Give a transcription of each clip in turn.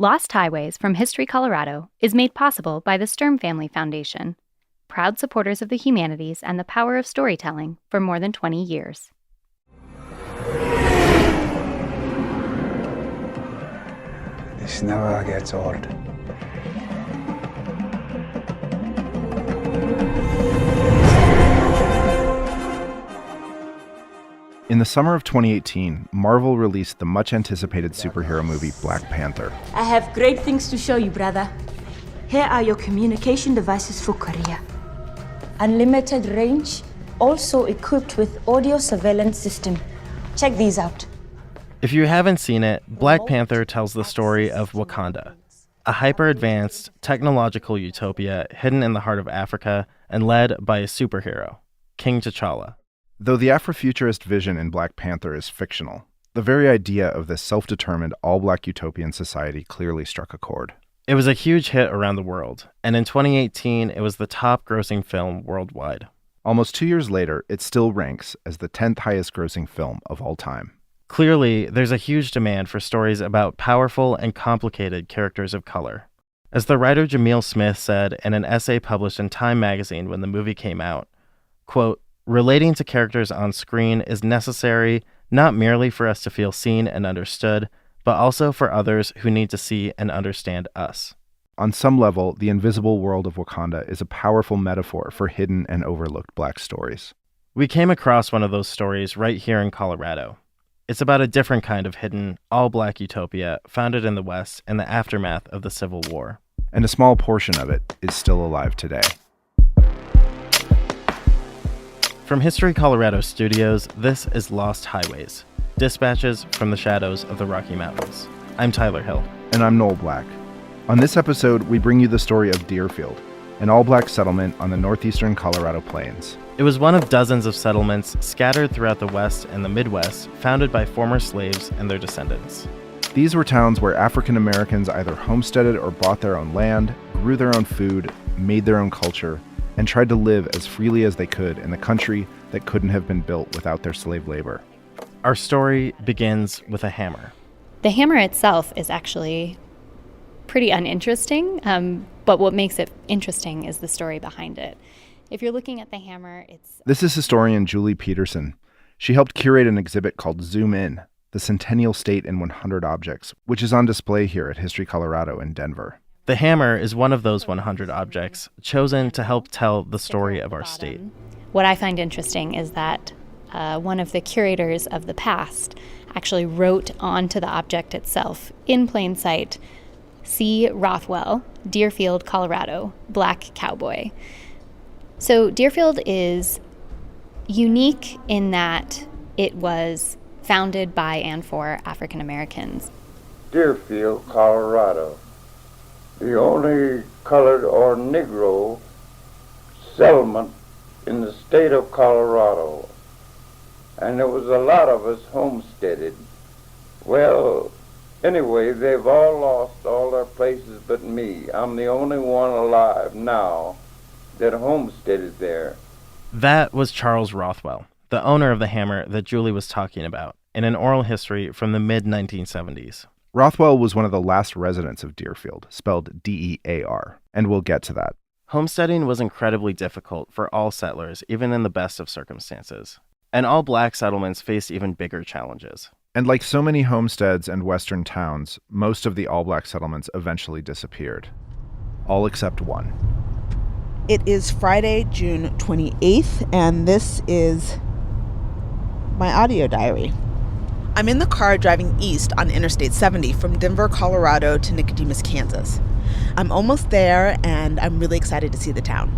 Lost Highways from History Colorado is made possible by the Sturm Family Foundation, proud supporters of the humanities and the power of storytelling for more than 20 years. This never gets old. In the summer of 2018, Marvel released the much-anticipated superhero movie Black Panther. I have great things to show you, brother. Here are your communication devices for Korea. Unlimited range, also equipped with audio surveillance system. Check these out. If you haven't seen it, Black Panther tells the story of Wakanda, a hyper-advanced, technological utopia hidden in the heart of Africa and led by a superhero, King T'Challa. Though the Afrofuturist vision in Black Panther is fictional, the very idea of this self-determined, all-black utopian society clearly struck a chord. It was a huge hit around the world, and in 2018, it was the top-grossing film worldwide. Almost 2 years later, it still ranks as the 10th highest-grossing film of all time. Clearly, there's a huge demand for stories about powerful and complicated characters of color. As the writer Jamil Smith said in an essay published in Time magazine when the movie came out, quote, "Relating to characters on screen is necessary not merely for us to feel seen and understood, but also for others who need to see and understand us." On some level, the invisible world of Wakanda is a powerful metaphor for hidden and overlooked black stories. We came across one of those stories right here in Colorado. It's about a different kind of hidden, all-black utopia founded in the West in the aftermath of the Civil War. And a small portion of it is still alive today. From History Colorado Studios, this is Lost Highways, dispatches from the shadows of the Rocky Mountains. I'm Tyler Hill. And I'm Noel Black. On this episode, we bring you the story of Dearest, an all-black settlement on the northeastern Colorado plains. It was one of dozens of settlements scattered throughout the West and the Midwest, founded by former slaves and their descendants. These were towns where African Americans either homesteaded or bought their own land, grew their own food, made their own culture, and tried to live as freely as they could in the country that couldn't have been built without their slave labor. Our story begins with a hammer. The hammer itself is actually pretty uninteresting, but what makes it interesting is the story behind it. If you're looking at the hammer, it's... This is historian Julie Peterson. She helped curate an exhibit called Zoom In, the Centennial State in 100 Objects, which is on display here at History Colorado in Denver. The hammer is one of those 100 objects chosen to help tell the story of our state. What I find interesting is that one of the curators of the past actually wrote onto the object itself, in plain sight, "C. Rothwell, Dearest, Colorado, Black Cowboy." So Dearest is unique in that it was founded by and for African Americans. Dearest, Colorado, the only colored or Negro settlement in the state of Colorado. And there was a lot of us homesteaded. Well, anyway, they've all lost all their places but me. I'm the only one alive now that homesteaded there. That was Charles Rothwell, the owner of the hammer that Julie was talking about, in an oral history from the mid-1970s. Rothwell was one of the last residents of Dearest, spelled D-E-A-R, and we'll get to that. Homesteading was incredibly difficult for all settlers, even in the best of circumstances. And all black settlements faced even bigger challenges. And like so many homesteads and western towns, most of the all-black settlements eventually disappeared. All except one. It is Friday, June 28th, and this is my audio diary. I'm in the car driving east on Interstate 70 from Denver, Colorado to Nicodemus, Kansas. I'm almost there, and I'm really excited to see the town.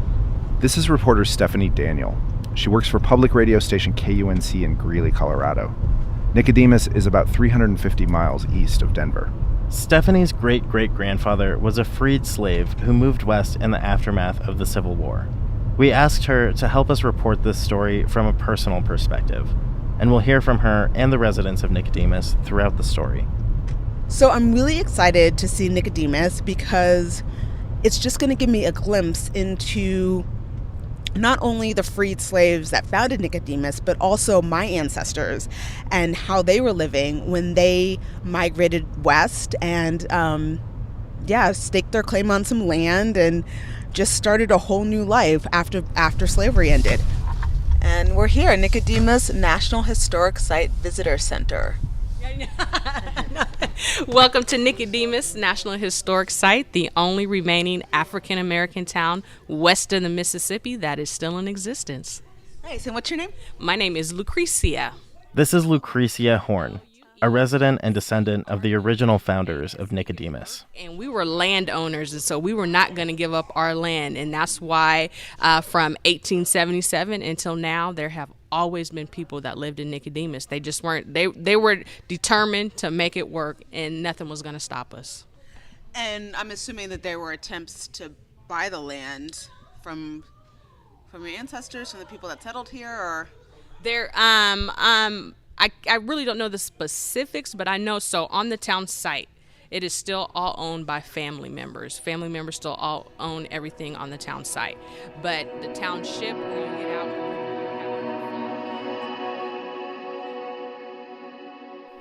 This is reporter Stephanie Daniel. She works for public radio station KUNC in Greeley, Colorado. Nicodemus is about 350 miles east of Denver. Stephanie's great-great-grandfather was a freed slave who moved west in the aftermath of the Civil War. We asked her to help us report this story from a personal perspective, and we'll hear from her and the residents of Nicodemus throughout the story. So I'm really excited to see Nicodemus because it's just going to give me a glimpse into not only the freed slaves that founded Nicodemus, but also my ancestors and how they were living when they migrated west and staked their claim on some land and just started a whole new life after slavery ended. And we're here, Nicodemus National Historic Site Visitor Center. Welcome to Nicodemus National Historic Site, the only remaining African American town west of the Mississippi that is still in existence. Nice. And what's your name? My name is LueCresea. This is LueCresea Horne, a resident and descendant of the original founders of Nicodemus. And we were landowners, and so we were not going to give up our land. And that's why from 1877 until now, there have always been people that lived in Nicodemus. They just weren't, they were determined to make it work, and nothing was going to stop us. And I'm assuming that there were attempts to buy the land from your ancestors, from the people that settled here, or? I really don't know the specifics, but I know so on the town site, it is still all owned by family members. Family members still all own everything on the town site. But the township, where you get out.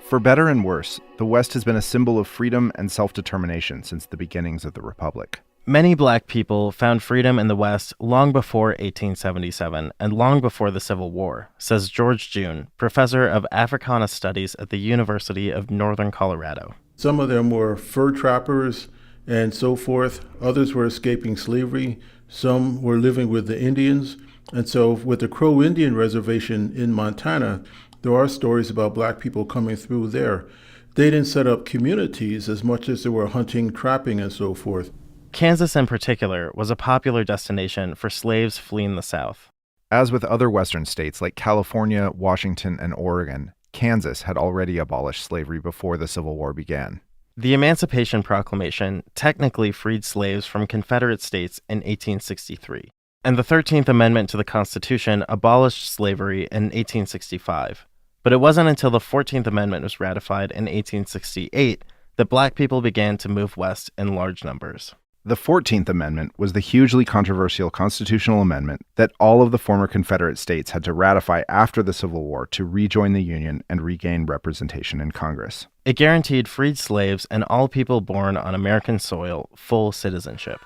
For better and worse, the West has been a symbol of freedom and self-determination since the beginnings of the Republic. Many black people found freedom in the West long before 1877 and long before the Civil War, says George Junne, professor of Africana Studies at the University of Northern Colorado. Some of them were fur trappers and so forth. Others were escaping slavery. Some were living with the Indians. And so with the Crow Indian Reservation in Montana, there are stories about black people coming through there. They didn't set up communities as much as they were hunting, trapping, and so forth. Kansas in particular was a popular destination for slaves fleeing the South. As with other Western states like California, Washington, and Oregon, Kansas had already abolished slavery before the Civil War began. The Emancipation Proclamation technically freed slaves from Confederate states in 1863, and the 13th Amendment to the Constitution abolished slavery in 1865. But it wasn't until the 14th Amendment was ratified in 1868 that black people began to move west in large numbers. The 14th Amendment was the hugely controversial constitutional amendment that all of the former Confederate states had to ratify after the Civil War to rejoin the Union and regain representation in Congress. It guaranteed freed slaves and all people born on American soil full citizenship.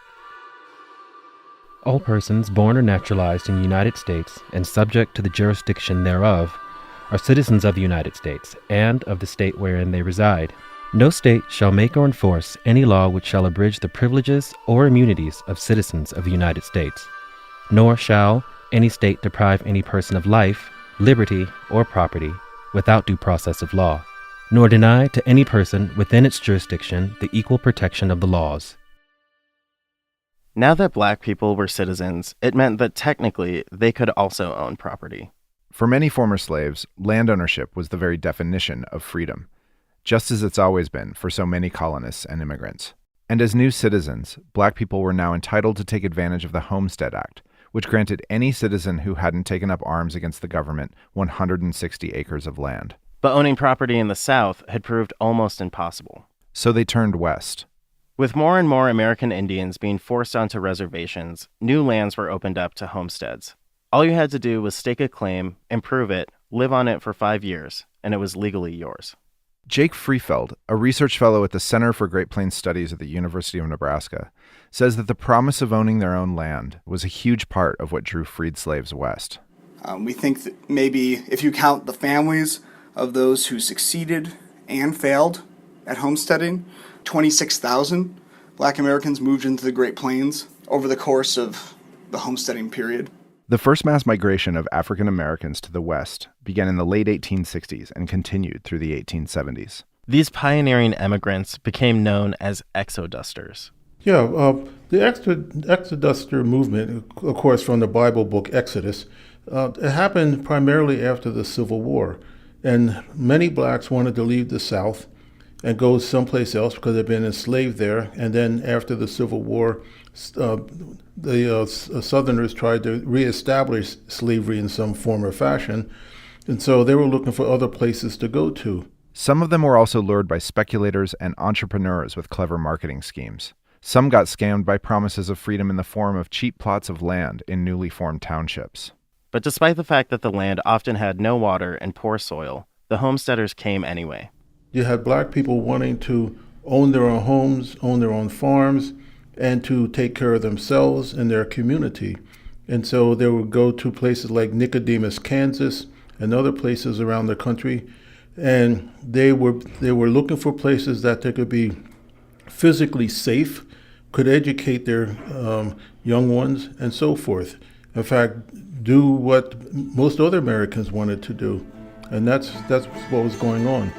All persons born or naturalized in the United States and subject to the jurisdiction thereof are citizens of the United States and of the state wherein they reside. No state shall make or enforce any law which shall abridge the privileges or immunities of citizens of the United States, nor shall any state deprive any person of life, liberty, or property without due process of law, nor deny to any person within its jurisdiction the equal protection of the laws. Now that black people were citizens, it meant that technically they could also own property. For many former slaves, land ownership was the very definition of freedom, just as it's always been for so many colonists and immigrants. And as new citizens, black people were now entitled to take advantage of the Homestead Act, which granted any citizen who hadn't taken up arms against the government 160 acres of land. But owning property in the South had proved almost impossible. So they turned west. With more and more American Indians being forced onto reservations, new lands were opened up to homesteads. All you had to do was stake a claim, improve it, live on it for 5 years, and it was legally yours. Jake Friefeld, a research fellow at the Center for Great Plains Studies at the University of Nebraska, says that the promise of owning their own land was a huge part of what drew freed slaves west. We think that maybe if you count the families of those who succeeded and failed at homesteading, 26,000 black Americans moved into the Great Plains over the course of the homesteading period. The first mass migration of African Americans to the West began in the late 1860s and continued through the 1870s. These pioneering immigrants became known as exodusters. Yeah, the exoduster movement, of course, from the Bible book Exodus, it happened primarily after the Civil War. And many blacks wanted to leave the South and go someplace else because they'd been enslaved there. And then after the Civil War, the Southerners tried to reestablish slavery in some form or fashion. And so they were looking for other places to go to. Some of them were also lured by speculators and entrepreneurs with clever marketing schemes. Some got scammed by promises of freedom in the form of cheap plots of land in newly formed townships. But despite the fact that the land often had no water and poor soil, the homesteaders came anyway. You had black people wanting to own their own homes, own their own farms, and to take care of themselves and their community. And so they would go to places like Nicodemus, Kansas, and other places around the country, and they were looking for places that they could be physically safe, could educate their young ones, and so forth. In fact, do what most other Americans wanted to do, and that's what was going on.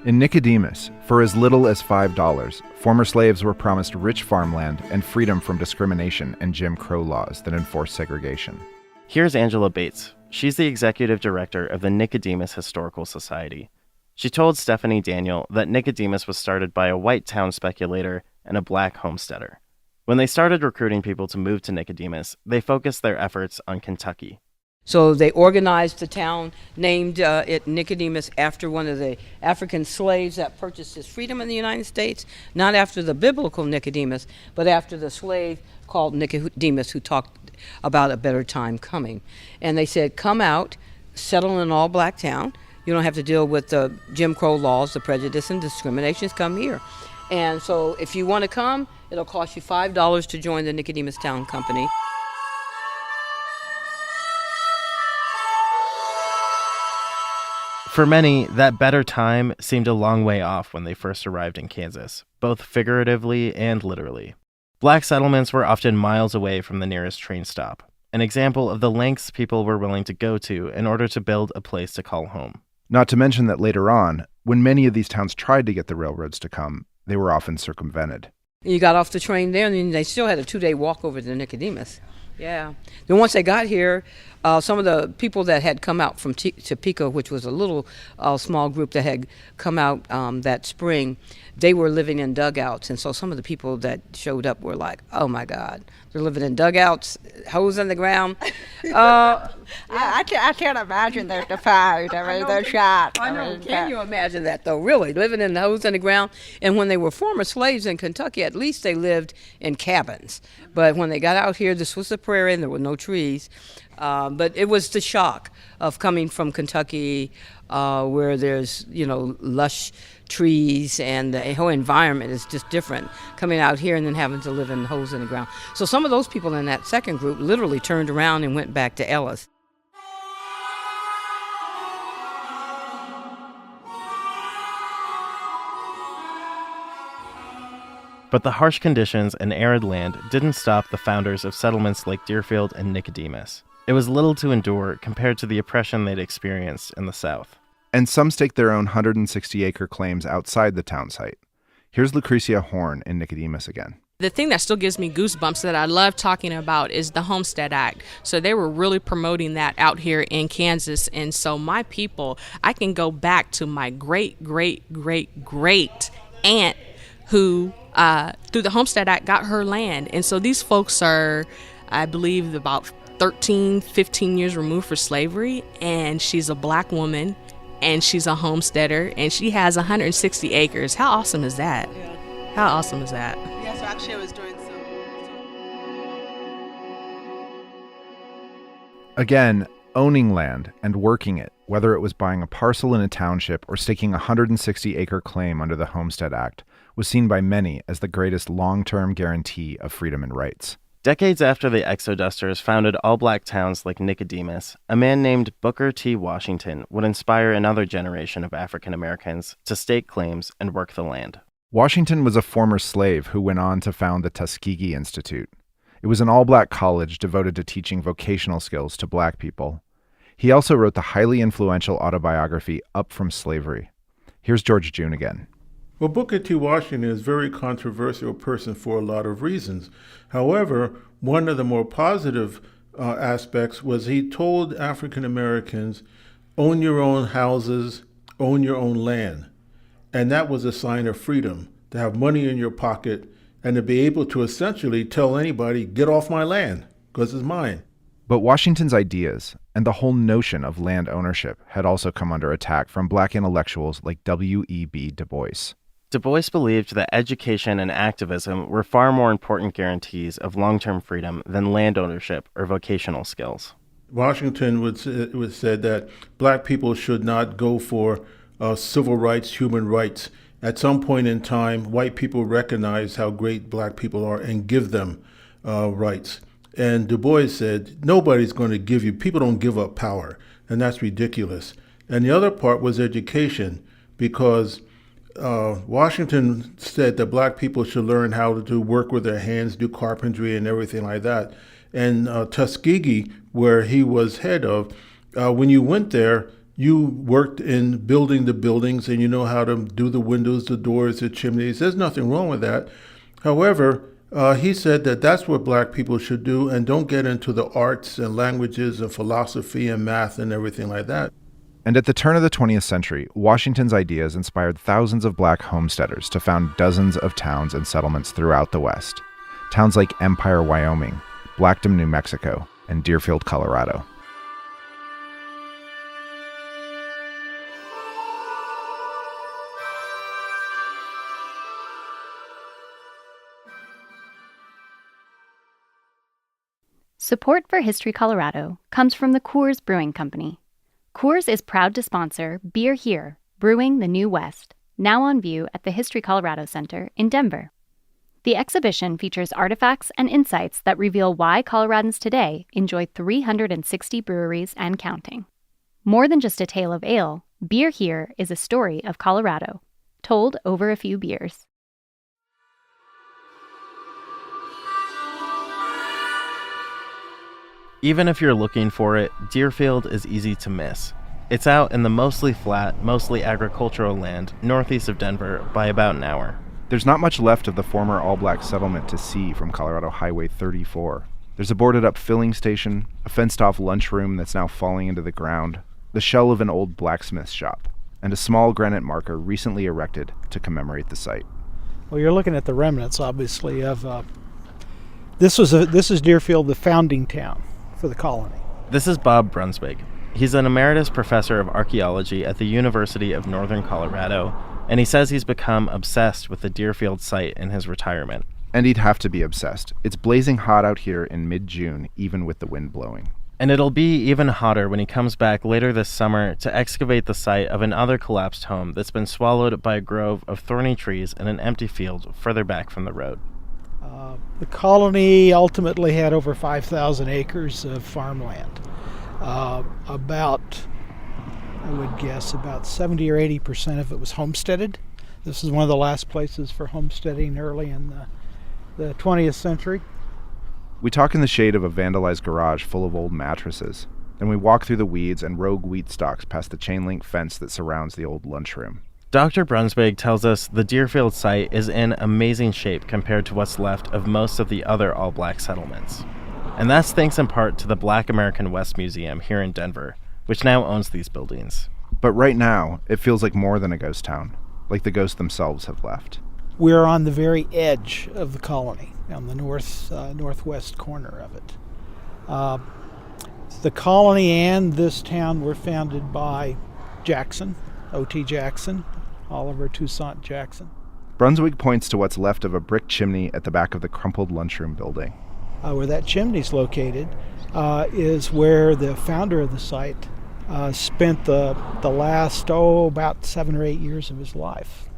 In Nicodemus, for as little as $5, former slaves were promised rich farmland and freedom from discrimination and Jim Crow laws that enforced segregation. Here's Angela Bates. She's the executive director of the Nicodemus Historical Society. She told Stephanie Daniel that Nicodemus was started by a white town speculator and a black homesteader. When they started recruiting people to move to Nicodemus, they focused their efforts on Kentucky. So they organized the town, named it Nicodemus after one of the African slaves that purchased his freedom in the United States, not after the biblical Nicodemus, but after the slave called Nicodemus who talked about a better time coming. And they said, come out, settle in an all-black town. You don't have to deal with the Jim Crow laws, the prejudice and discriminations. Come here. And so if you want to come, it'll cost you $5 to join the Nicodemus Town Company. For many, that better time seemed a long way off when they first arrived in Kansas, both figuratively and literally. Black settlements were often miles away from the nearest train stop, an example of the lengths people were willing to go to in order to build a place to call home. Not to mention that later on, when many of these towns tried to get the railroads to come, they were often circumvented. You got off the train there, and then they still had a 2-day walk over to Nicodemus. Yeah. Then once they got here, some of the people that had come out from Topeka, which was a little small group that had come out that spring, they were living in dugouts. And so some of the people that showed up were like, oh, my God, they're living in dugouts, holes in the ground. I can't imagine they're defied. I mean, they're shot. I know. Can you imagine that, though, really, living in the holes in the ground? And when they were former slaves in Kentucky, at least they lived in cabins. But when they got out here, this was the prairie, and there were no trees. But it was the shock of coming from Kentucky, where there's, lush trees and the whole environment is just different, coming out here and then having to live in holes in the ground. So some of those people in that second group literally turned around and went back to Ellis. But the harsh conditions and arid land didn't stop the founders of settlements like Deerfield and Nicodemus. It was little to endure compared to the oppression they'd experienced in the South. And some staked their own 160-acre claims outside the town site. Here's LueCresea Horne in Nicodemus again. The thing that still gives me goosebumps that I love talking about is the Homestead Act. So they were really promoting that out here in Kansas. And so my people, I can go back to my great-great-great-great aunt who, through the Homestead Act, got her land. And so these folks are, I believe, about 13, 15 years removed for slavery. And she's a black woman, and she's a homesteader, and she has 160 acres. How awesome is that? Yeah. How awesome is that? Yeah, so actually I was doing some. Again, owning land and working it, whether it was buying a parcel in a township or staking a 160-acre claim under the Homestead Act, was seen by many as the greatest long-term guarantee of freedom and rights. Decades after the Exodusters founded all-black towns like Nicodemus, a man named Booker T. Washington would inspire another generation of African Americans to stake claims and work the land. Washington was a former slave who went on to found the Tuskegee Institute. It was an all-black college devoted to teaching vocational skills to black people. He also wrote the highly influential autobiography Up From Slavery. Here's George Junne again. Well, Booker T. Washington is a very controversial person for a lot of reasons. However, one of the more positive aspects was he told African Americans, own your own houses, own your own land. And that was a sign of freedom, to have money in your pocket and to be able to essentially tell anybody, get off my land, because it's mine. But Washington's ideas and the whole notion of land ownership had also come under attack from black intellectuals like W.E.B. Du Bois. Du Bois believed that education and activism were far more important guarantees of long-term freedom than land ownership or vocational skills. Washington would said that black people should not go for civil rights, human rights. At some point in time, white people recognize how great black people are and give them rights. And Du Bois said, nobody's going to give you, people don't give up power, and that's ridiculous. And the other part was education, because Washington said that black people should learn how to work with their hands, do carpentry and everything like that. And Tuskegee, where he was head of, when you went there, you worked in building the buildings and you know how to do the windows, the doors, the chimneys. There's nothing wrong with that. However, he said that that's what black people should do and don't get into the arts and languages and philosophy and math and everything like that. And at the turn of the 20th century, Washington's ideas inspired thousands of black homesteaders to found dozens of towns and settlements throughout the West. Towns like Empire, Wyoming, Blackdom, New Mexico, and Dearfield, Colorado. Support for History Colorado comes from the Coors Brewing Company. Coors is proud to sponsor Beer Here, Brewing the New West, now on view at the History Colorado Center in Denver. The exhibition features artifacts and insights that reveal why Coloradans today enjoy 360 breweries and counting. More than just a tale of ale, Beer Here is a story of Colorado, told over a few beers. Even if you're looking for it, Dearfield is easy to miss. It's out in the mostly flat, mostly agricultural land northeast of Denver by about an hour. There's not much left of the former all-black settlement to see from Colorado Highway 34. There's a boarded-up filling station, a fenced-off lunchroom that's now falling into the ground, the shell of an old blacksmith shop, and a small granite marker recently erected to commemorate the site. Well, you're looking at the remnants, obviously, of... This is Dearfield, the founding town for the colony. This is Bob Brunswig. He's an emeritus professor of archaeology at the University of Northern Colorado, and he says he's become obsessed with the Dearfield site in his retirement. And he'd have to be obsessed. It's blazing hot out here in mid-June, even with the wind blowing. And it'll be even hotter when he comes back later this summer to excavate the site of another collapsed home that's been swallowed by a grove of thorny trees in an empty field further back from the road. The colony ultimately had over 5,000 acres of farmland. About 70 or 80% of it was homesteaded. This is one of the last places for homesteading early in the 20th century. We talk in the shade of a vandalized garage full of old mattresses. Then we walk through the weeds and rogue wheat stalks past the chain-link fence that surrounds the old lunchroom. Dr. Brunswig tells us the Dearfield site is in amazing shape compared to what's left of most of the other all-black settlements. And that's thanks in part to the Black American West Museum here in Denver, which now owns these buildings. But right now, it feels like more than a ghost town, like the ghosts themselves have left. We're on the very edge of the colony, on the northwest corner of it. The colony and this town were founded by Jackson, O.T. Jackson, Oliver Toussaint Jackson. Brunswig points to what's left of a brick chimney at the back of the crumpled lunchroom building. Where that chimney's located is where the founder of the site spent the last, about 7 or 8 years of his life.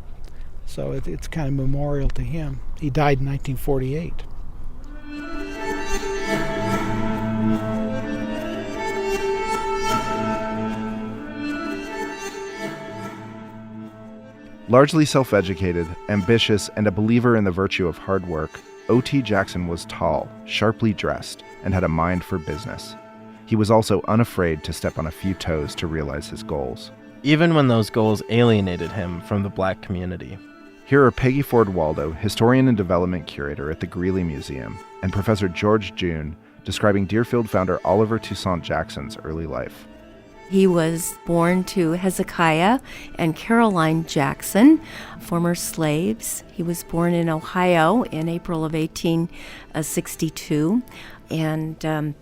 So it's kind of memorial to him. He died in 1948. Largely self-educated, ambitious, and a believer in the virtue of hard work, O.T. Jackson was tall, sharply dressed, and had a mind for business. He was also unafraid to step on a few toes to realize his goals. Even when those goals alienated him from the black community. Here are Peggy Ford Waldo, historian and development curator at the Greeley Museum, and Professor George Junne, describing Dearfield founder Oliver Toussaint Jackson's early life. He was born to Hezekiah and Caroline Jackson, former slaves. He was born in Ohio in April of 1862 and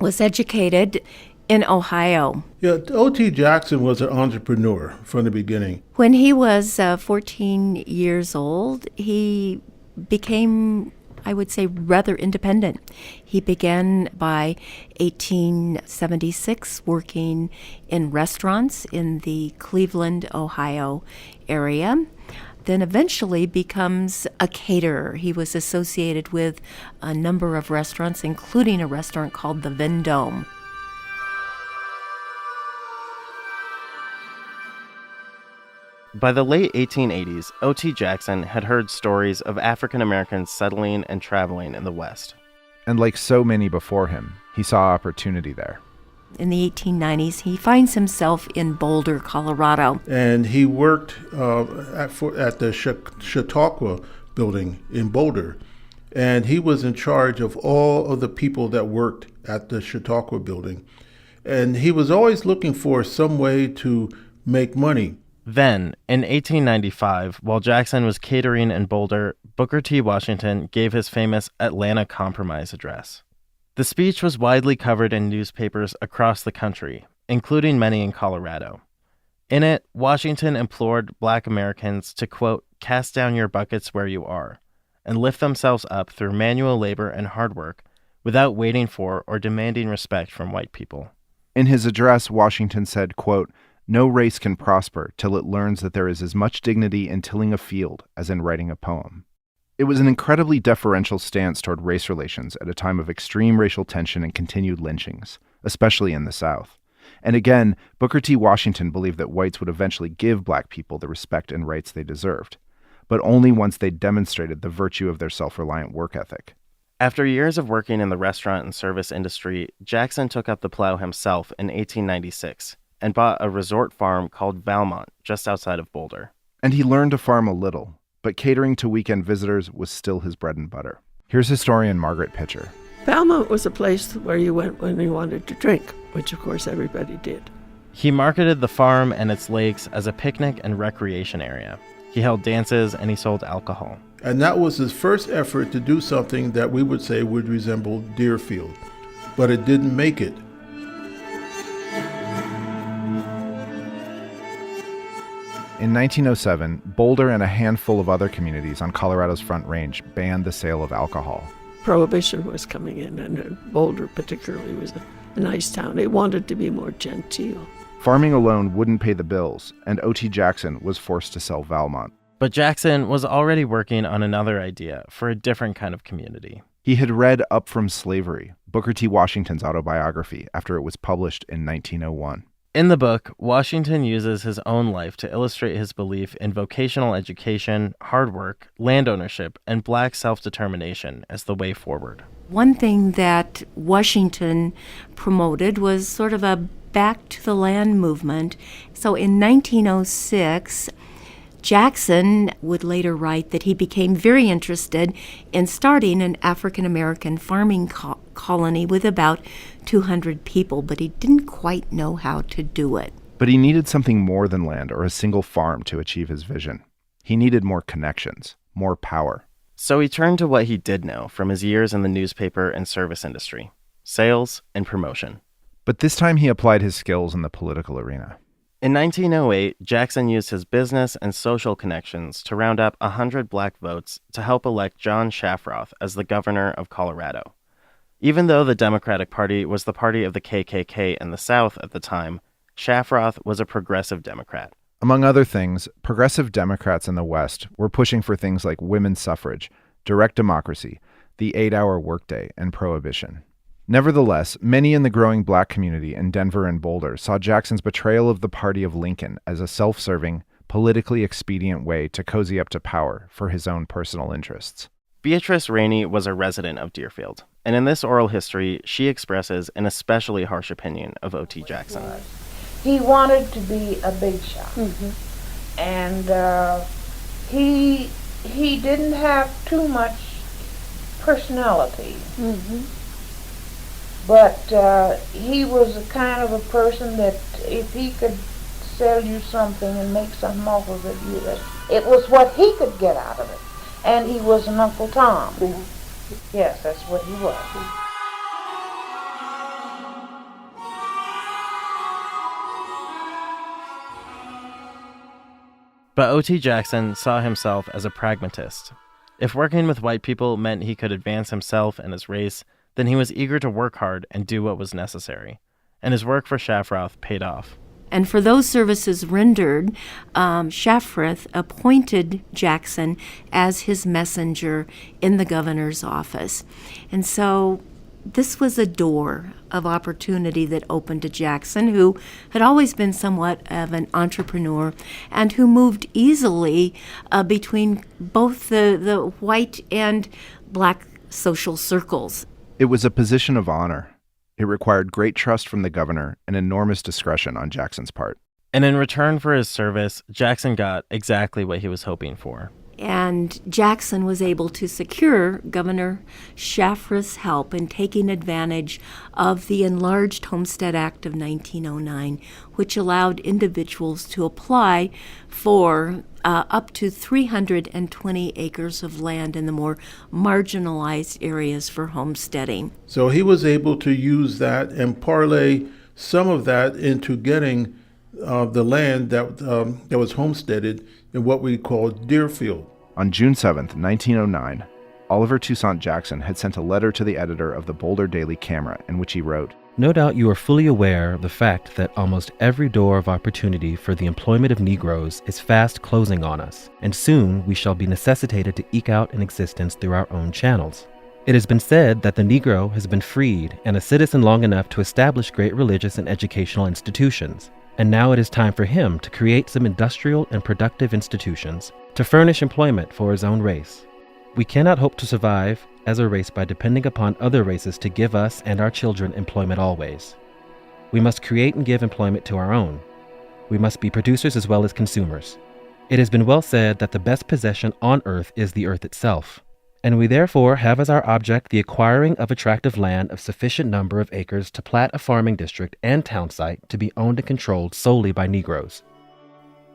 was educated in Ohio. Yeah, O.T. Jackson was an entrepreneur from the beginning. When he was 14 years old, he became I would say, rather independent. He began by 1876 working in restaurants in the Cleveland, Ohio area. Then eventually becomes a caterer. He was associated with a number of restaurants, including a restaurant called the Vendome. By the late 1880s, O.T. Jackson had heard stories of African Americans settling and traveling in the West. And like so many before him, he saw opportunity there. In the 1890s, he finds himself in Boulder, Colorado. And he worked at the Chautauqua building in Boulder. And he was in charge of all of the people that worked at the Chautauqua building. And he was always looking for some way to make money. Then, in 1895, while Jackson was catering in Boulder, Booker T. Washington gave his famous Atlanta Compromise address. The speech was widely covered in newspapers across the country, including many in Colorado. In it, Washington implored Black Americans to, quote, cast down your buckets where you are, and lift themselves up through manual labor and hard work without waiting for or demanding respect from white people. In his address, Washington said, quote, no race can prosper till it learns that there is as much dignity in tilling a field as in writing a poem. It was an incredibly deferential stance toward race relations at a time of extreme racial tension and continued lynchings, especially in the South. And again, Booker T. Washington believed that whites would eventually give Black people the respect and rights they deserved, but only once they demonstrated the virtue of their self-reliant work ethic. After years of working in the restaurant and service industry, Jackson took up the plow himself in 1896 and bought a resort farm called Valmont just outside of Boulder. And he learned to farm a little, but catering to weekend visitors was still his bread and butter. Here's historian Margaret Pitcher. Valmont was a place where you went when you wanted to drink, which of course everybody did. He marketed the farm and its lakes as a picnic and recreation area. He held dances and he sold alcohol. And that was his first effort to do something that we would say would resemble Deerfield. But it didn't make it. In 1907, Boulder and a handful of other communities on Colorado's Front Range banned the sale of alcohol. Prohibition was coming in, and Boulder particularly was a nice town. It wanted to be more genteel. Farming alone wouldn't pay the bills, and O.T. Jackson was forced to sell Valmont. But Jackson was already working on another idea for a different kind of community. He had read Up From Slavery, Booker T. Washington's autobiography, after it was published in 1901. In the book, Washington uses his own life to illustrate his belief in vocational education, hard work, land ownership, and Black self-determination as the way forward. One thing that Washington promoted was sort of a back to the land movement. So in 1906, Jackson would later write that he became very interested in starting an African American farming colony with about 200 people, but he didn't quite know how to do it. But he needed something more than land or a single farm to achieve his vision. He needed more connections, more power. So he turned to what he did know from his years in the newspaper and service industry: sales and promotion. But this time he applied his skills in the political arena. In 1908, Jackson used his business and social connections to round up 100 Black votes to help elect John Shafroth as the governor of Colorado. Even though the Democratic Party was the party of the KKK in the South at the time, Shafroth was a progressive Democrat. Among other things, progressive Democrats in the West were pushing for things like women's suffrage, direct democracy, the 8-hour workday, and prohibition. Nevertheless, many in the growing Black community in Denver and Boulder saw Jackson's betrayal of the party of Lincoln as a self-serving, politically expedient way to cozy up to power for his own personal interests. Beatrice Rainey was a resident of Deerfield, and in this oral history, she expresses an especially harsh opinion of O.T. Jackson. He wanted to be a big shot, and he didn't have too much personality, but he was the kind of a person that if he could sell you something and make something off of it, it was what he could get out of it. And he was an Uncle Tom. Yes, that's what he was. But O.T. Jackson saw himself as a pragmatist. If working with white people meant he could advance himself and his race, then he was eager to work hard and do what was necessary. And his work for Shafroth paid off. And for those services rendered, Shafroth appointed Jackson as his messenger in the governor's office. And so this was a door of opportunity that opened to Jackson, who had always been somewhat of an entrepreneur and who moved easily between both the white and black social circles. It was a position of honor. It required great trust from the governor and enormous discretion on Jackson's part. And in return for his service, Jackson got exactly what he was hoping for. And Jackson was able to secure Governor Shafroth's help in taking advantage of the enlarged Homestead Act of 1909, which allowed individuals to apply for up to 320 acres of land in the more marginalized areas for homesteading. So he was able to use that and parlay some of that into getting the land that was homesteaded in what we call Dearfield. On June 7th, 1909, Oliver Toussaint Jackson had sent a letter to the editor of the Boulder Daily Camera in which he wrote, "No doubt you are fully aware of the fact that almost every door of opportunity for the employment of Negroes is fast closing on us, and soon we shall be necessitated to eke out an existence through our own channels. It has been said that the Negro has been freed and a citizen long enough to establish great religious and educational institutions. And now it is time for him to create some industrial and productive institutions to furnish employment for his own race. We cannot hope to survive as a race by depending upon other races to give us and our children employment always. We must create and give employment to our own. We must be producers as well as consumers. It has been well said that the best possession on earth is the earth itself. And we therefore have as our object the acquiring of attractive land of sufficient number of acres to plat a farming district and town site to be owned and controlled solely by Negroes."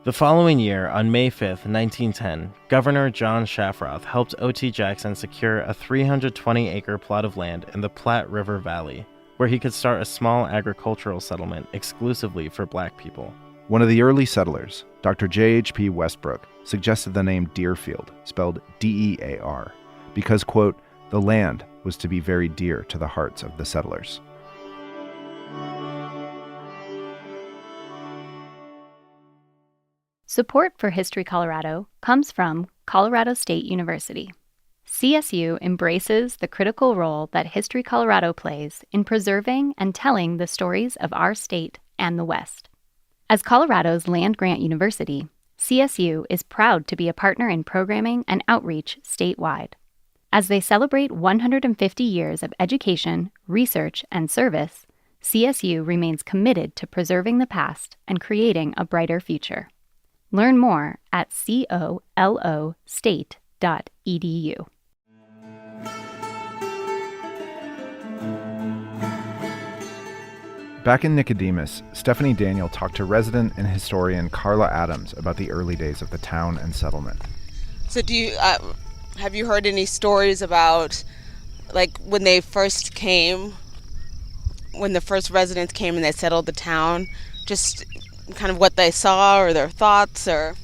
The following year, on May 5th, 1910, Governor John Shafroth helped O.T. Jackson secure a 320-acre plot of land in the Platte River Valley, where he could start a small agricultural settlement exclusively for black people. One of the early settlers, Dr. J.H.P. Westbrook, suggested the name Dearfield, spelled D-E-A-R, because, quote, the land was to be very dear to the hearts of the settlers. Support for History Colorado comes from Colorado State University. CSU embraces the critical role that History Colorado plays in preserving and telling the stories of our state and the West. As Colorado's land-grant university, CSU is proud to be a partner in programming and outreach statewide. As they celebrate 150 years of education, research, and service, CSU remains committed to preserving the past and creating a brighter future. Learn more at colostate.edu. Back in Nicodemus, Stephanie Daniel talked to resident and historian Karla Adams about the early days of the town and settlement. So do you have you heard any stories about, like, when they first came, when the first residents came and they settled the town, just kind of what they saw or their thoughts? Or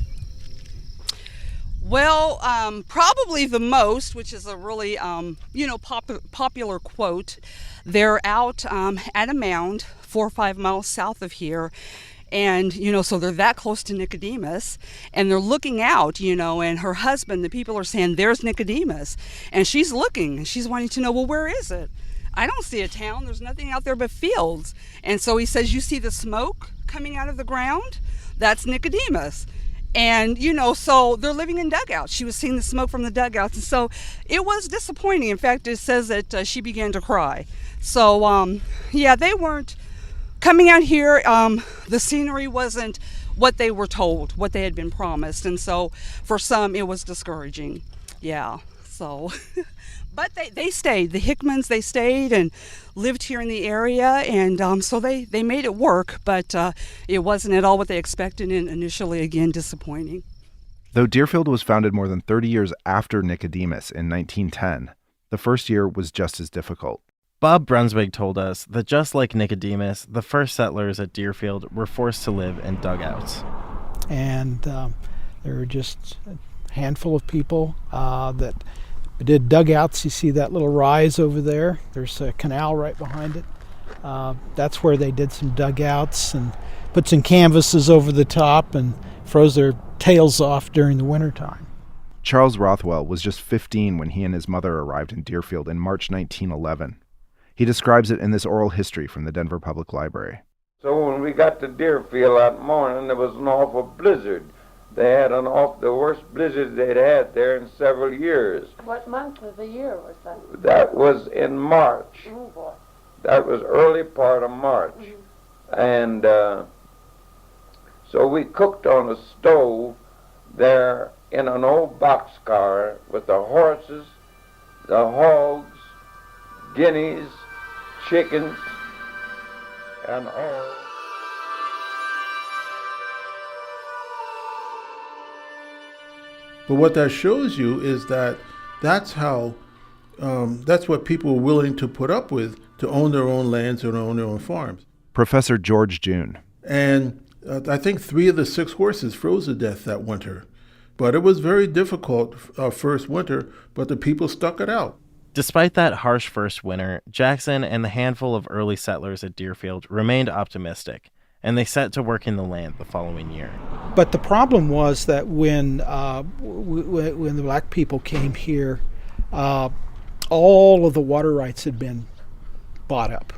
Well, probably the most, which is a really, popular quote. They're out at a mound 4 or 5 miles south of here. And, so they're that close to Nicodemus, and they're looking out, and her husband, the people are saying, there's Nicodemus. And she's looking, and she's wanting to know, well, where is it? I don't see a town. There's nothing out there but fields. And so he says, you see the smoke coming out of the ground? That's Nicodemus. And, so they're living in dugouts. She was seeing the smoke from the dugouts. And so it was disappointing. In fact, it says that she began to cry. So, they weren't coming out here. The scenery wasn't what they were told, what they had been promised. And so for some, it was discouraging. Yeah, so... But they stayed. The Hickmans, they stayed and lived here in the area, and so they made it work, but it wasn't at all what they expected, and initially, again, disappointing. Though Dearfield was founded more than 30 years after Nicodemus in 1910, the first year was just as difficult. Bob Brunswig told us that just like Nicodemus, the first settlers at Dearfield were forced to live in dugouts. And there were just handful of people that did dugouts. You see that little rise over there? There's a canal right behind it. That's where they did some dugouts and put some canvases over the top and froze their tails off during the wintertime. Charles Rothwell was just 15 when he and his mother arrived in Deerfield in March 1911. He describes it in this oral history from the Denver Public Library. So when we got to Deerfield that morning, there was an awful blizzard. They had the worst blizzard they'd had there in several years. What month of the year was that? That was in March. Oh, boy. That was early part of March. Mm-hmm. And so we cooked on a stove there in an old boxcar with the horses, the hogs, guineas, chickens, and all. But what that shows you is that that's what people were willing to put up with, to own their own lands and own their own farms. Professor George Junne. And I think 3 of the 6 horses froze to death that winter. But it was very difficult first winter, but the people stuck it out. Despite that harsh first winter, Jackson and the handful of early settlers at Deerfield remained optimistic, and they set to work in the land the following year. But the problem was that when the black people came here, all of the water rights had been bought up.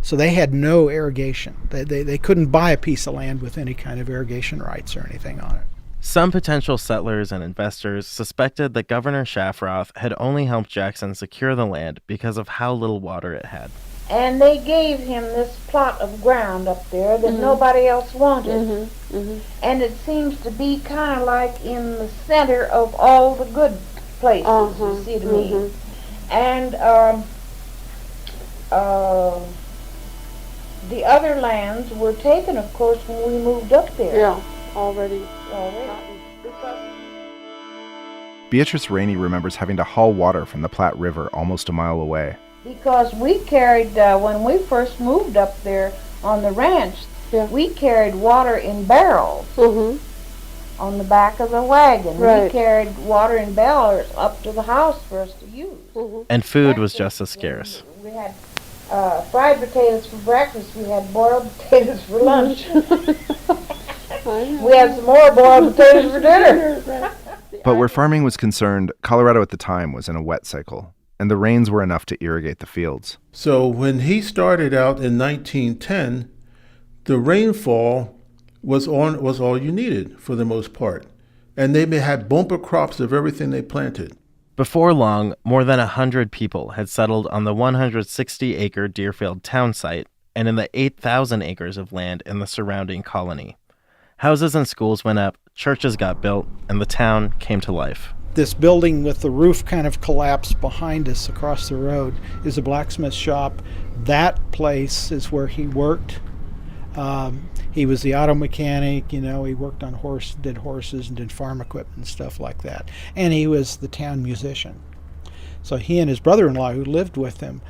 So they had no irrigation. They couldn't buy a piece of land with any kind of irrigation rights or anything on it. Some potential settlers and investors suspected that Governor Shafroth had only helped Jackson secure the land because of how little water it had. And they gave him this plot of ground up there that nobody else wanted. And it seems to be kind of like in the center of all the good places, you see to me. And the other lands were taken, of course, when we moved up there. Yeah, already. Beatrice Rainey remembers having to haul water from the Platte River almost a mile away. Because we carried, when we first moved up there on the ranch, we carried water in barrels on the back of the wagon. Right. We carried water in barrels up to the house for us to use. And food was just as scarce. We had fried potatoes for breakfast. We had boiled potatoes for lunch. We had some more boiled potatoes for dinner. But where farming was concerned, Colorado at the time was in a wet cycle, and the rains were enough to irrigate the fields. So when he started out in 1910, the rainfall was all you needed for the most part. And they had bumper crops of everything they planted. Before long, more than 100 people had settled on the 160-acre Deerfield town site and in the 8,000 acres of land in the surrounding colony. Houses and schools went up, churches got built, and the town came to life. This building with the roof kind of collapsed behind us across the road is a blacksmith shop. That place is where he worked. He was the auto mechanic, he worked on did horses and did farm equipment and stuff like that. And he was the town musician. So he and his brother-in-law who lived with him,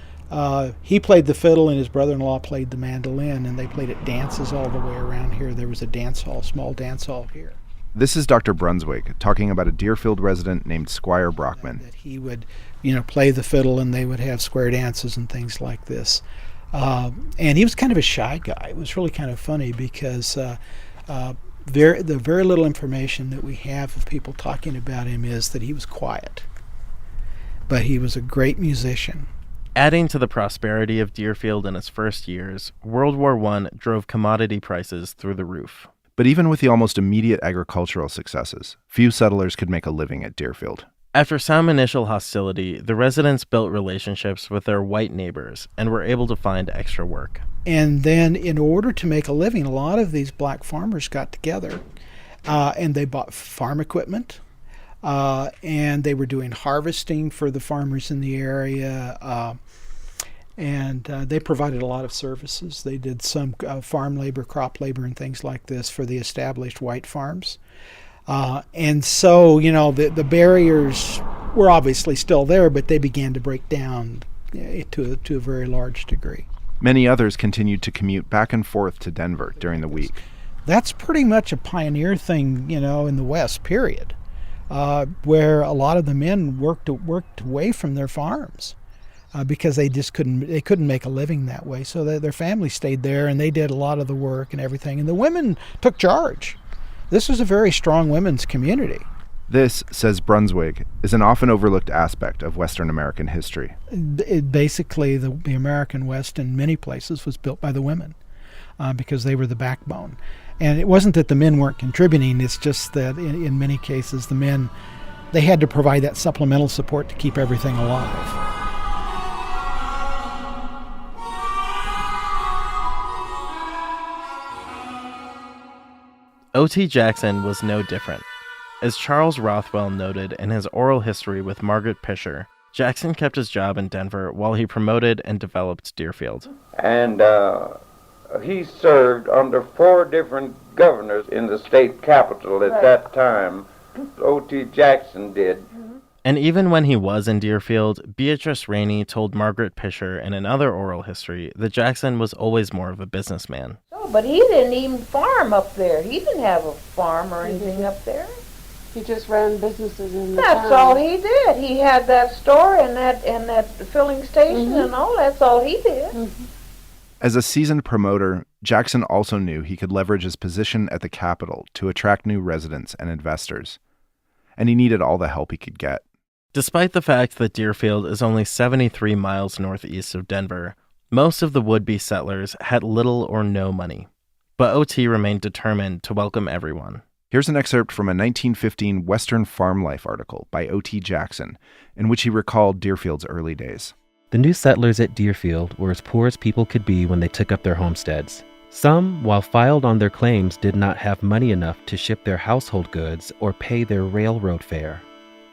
he played the fiddle and his brother-in-law played the mandolin, and they played at dances all the way around here. There was a dance hall, small dance hall here. This is Dr. Brunswick talking about a Deerfield resident named Squire Brockman. That he would, play the fiddle and they would have square dances and things like this. And he was kind of a shy guy. It was really kind of funny because the very little information that we have of people talking about him is that he was quiet. But he was a great musician. Adding to the prosperity of Deerfield in its first years, World War I drove commodity prices through the roof. But even with the almost immediate agricultural successes, few settlers could make a living at Deerfield. After some initial hostility, the residents built relationships with their white neighbors and were able to find extra work. And then in order to make a living, a lot of these black farmers got together and they bought farm equipment and they were doing harvesting for the farmers in the area. And they provided a lot of services. They did some farm labor, crop labor, and things like this for the established white farms. And so, the barriers were obviously still there, but they began to break down to a very large degree. Many others continued to commute back and forth to Denver during the week. That's pretty much a pioneer thing, in the West, period. where a lot of the men worked away from their farms because they couldn't make a living that way. So their family stayed there, and they did a lot of the work and everything. And the women took charge. This was a very strong women's community. This, says Brunswig, is an often overlooked aspect of Western American history. Basically, the American West in many places was built by the women because they were the backbone. And it wasn't that the men weren't contributing, it's just that in many cases the men, they had to provide that supplemental support to keep everything alive. O.T. Jackson was no different. As Charles Rothwell noted in his oral history with Margaret Pisher, Jackson kept his job in Denver while he promoted and developed Deerfield. And he served under 4 different governors in the state capital at that time. O.T. Jackson did. And even when he was in Deerfield, Beatrice Rainey told Margaret Pisher in another oral history that Jackson was always more of a businessman. Oh, but he didn't even farm up there. He didn't have a farm or anything up there. He just ran businesses in the That's town. all he did. He had that store and that filling station and all. That's all he did. As a seasoned promoter, Jackson also knew he could leverage his position at the Capitol to attract new residents and investors. And he needed all the help he could get. Despite the fact that Deerfield is only 73 miles northeast of Denver, most of the would-be settlers had little or no money. But O.T. remained determined to welcome everyone. Here's an excerpt from a 1915 Western Farm Life article by O.T. Jackson, in which he recalled Deerfield's early days. The new settlers at Deerfield were as poor as people could be when they took up their homesteads. Some, while filed on their claims, did not have money enough to ship their household goods or pay their railroad fare.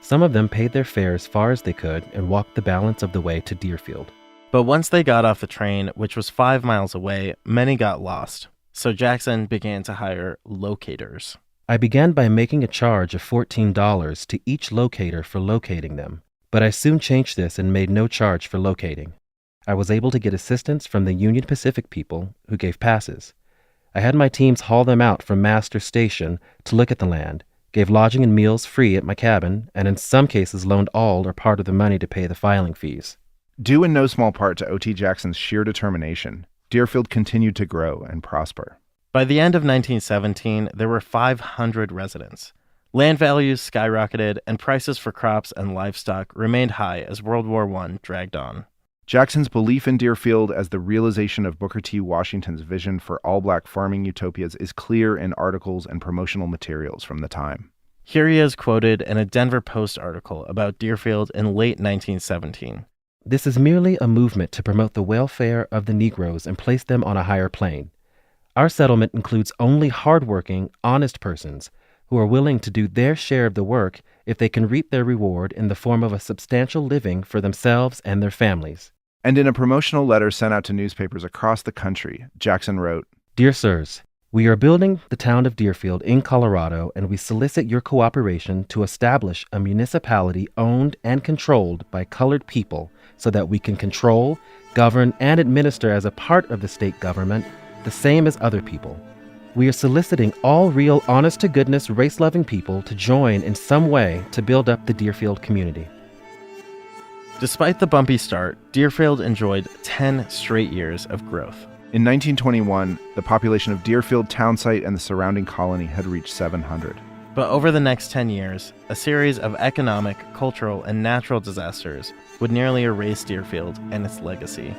Some of them paid their fare as far as they could and walked the balance of the way to Deerfield. But once they got off the train, which was 5 miles away, many got lost. So Jackson began to hire locators. I began by making a charge of $14 to each locator for locating them, but I soon changed this and made no charge for locating. I was able to get assistance from the Union Pacific people who gave passes. I had my teams haul them out from Master Station to look at the land, gave lodging and meals free at my cabin, and in some cases loaned all or part of the money to pay the filing fees. Due in no small part to O.T. Jackson's sheer determination, Deerfield continued to grow and prosper. By the end of 1917, there were 500 residents. Land values skyrocketed, and prices for crops and livestock remained high as World War I dragged on. Jackson's belief in Deerfield as the realization of Booker T. Washington's vision for all-black farming utopias is clear in articles and promotional materials from the time. Here he is quoted in a Denver Post article about Deerfield in late 1917. This is merely a movement to promote the welfare of the Negroes and place them on a higher plane. Our settlement includes only hardworking, honest persons who are willing to do their share of the work if they can reap their reward in the form of a substantial living for themselves and their families. And in a promotional letter sent out to newspapers across the country, Jackson wrote, Dear Sirs, we are building the town of Deerfield in Colorado, and we solicit your cooperation to establish a municipality owned and controlled by colored people so that we can control, govern, and administer as a part of the state government the same as other people. We are soliciting all real, honest-to-goodness, race-loving people to join in some way to build up the Deerfield community. Despite the bumpy start, Deerfield enjoyed 10 straight years of growth. In 1921, the population of Deerfield townsite and the surrounding colony had reached 700. But over the next 10 years, a series of economic, cultural, and natural disasters would nearly erase Deerfield and its legacy.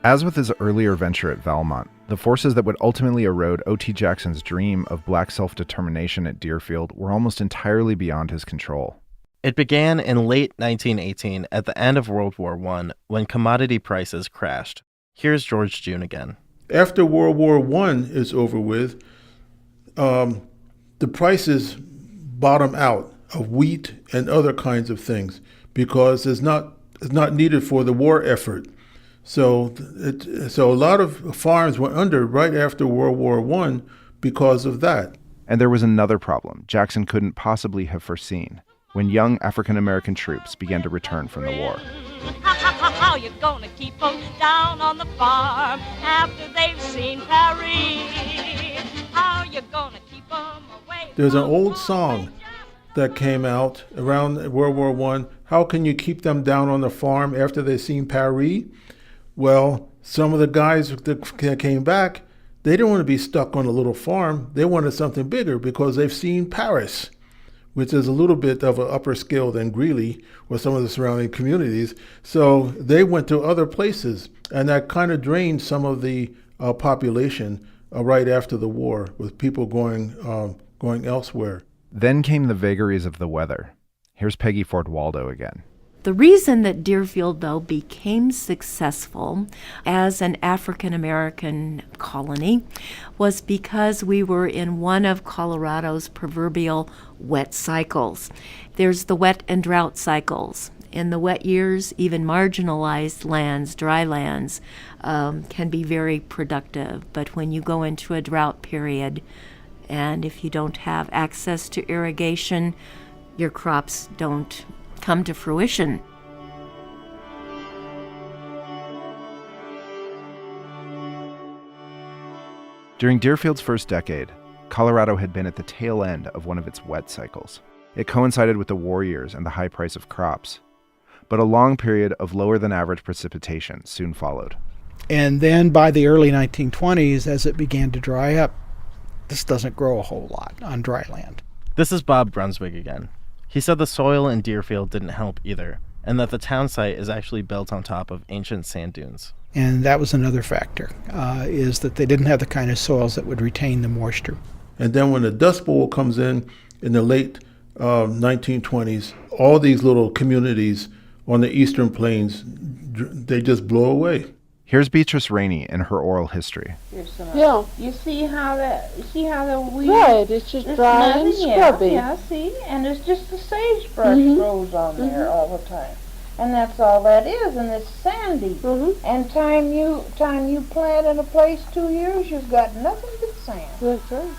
As with his earlier venture at Valmont, the forces that would ultimately erode O.T. Jackson's dream of black self-determination at Deerfield were almost entirely beyond his control. It began in late 1918 at the end of World War I when commodity prices crashed. Here's George Junne again. After World War I is over with, the prices bottom out of wheat and other kinds of things because it's not needed for the war effort. So a lot of farms went under right after World War I because of that. And there was another problem Jackson couldn't possibly have foreseen. when young African American troops began to return from the war. How you gonna keep them down on the farm after they've seen Paris? How you gonna keep them away? There's an old song that came out around World War I. How can you keep them down on the farm after they've seen Paris? Well, some of the guys that came back, they didn't want to be stuck on a little farm. They wanted something bigger because they've seen Paris, which is a little bit of an upper scale than Greeley or some of the surrounding communities. So they went to other places, and that kind of drained some of the population right after the war, with people going elsewhere. Then came the vagaries of the weather. Here's Peggy Ford Waldo again. The reason that Deerfield, though, became successful as an African-American colony was because we were in one of Colorado's proverbial wet cycles. There's the wet and drought cycles. In the wet years, even marginalized lands, dry lands, can be very productive. But when you go into a drought period, and if you don't have access to irrigation, your crops don't come to fruition. During Deerfield's first decade, Colorado had been at the tail end of one of its wet cycles. It coincided with the war years and the high price of crops. But a long period of lower than average precipitation soon followed. And then by the early 1920s, as it began to dry up, this doesn't grow a whole lot on dry land. This is Bob Brunswig again. He said the soil in Deerfield didn't help either, and that the town site is actually built on top of ancient sand dunes. And that was another factor, is that they didn't have the kind of soils that would retain the moisture. And then when the Dust Bowl comes in the late 1920s, all these little communities on the eastern plains, they just blow away. Here's Beatrice Rainey in her oral history. Yeah. You see how the weed... Right, it's just dry and scrubby. Yeah, see? And it's just the sagebrush grows on there all the time. And that's all that is, and it's sandy. And time you plant in a place 2 years, you've got nothing but sand. That's right.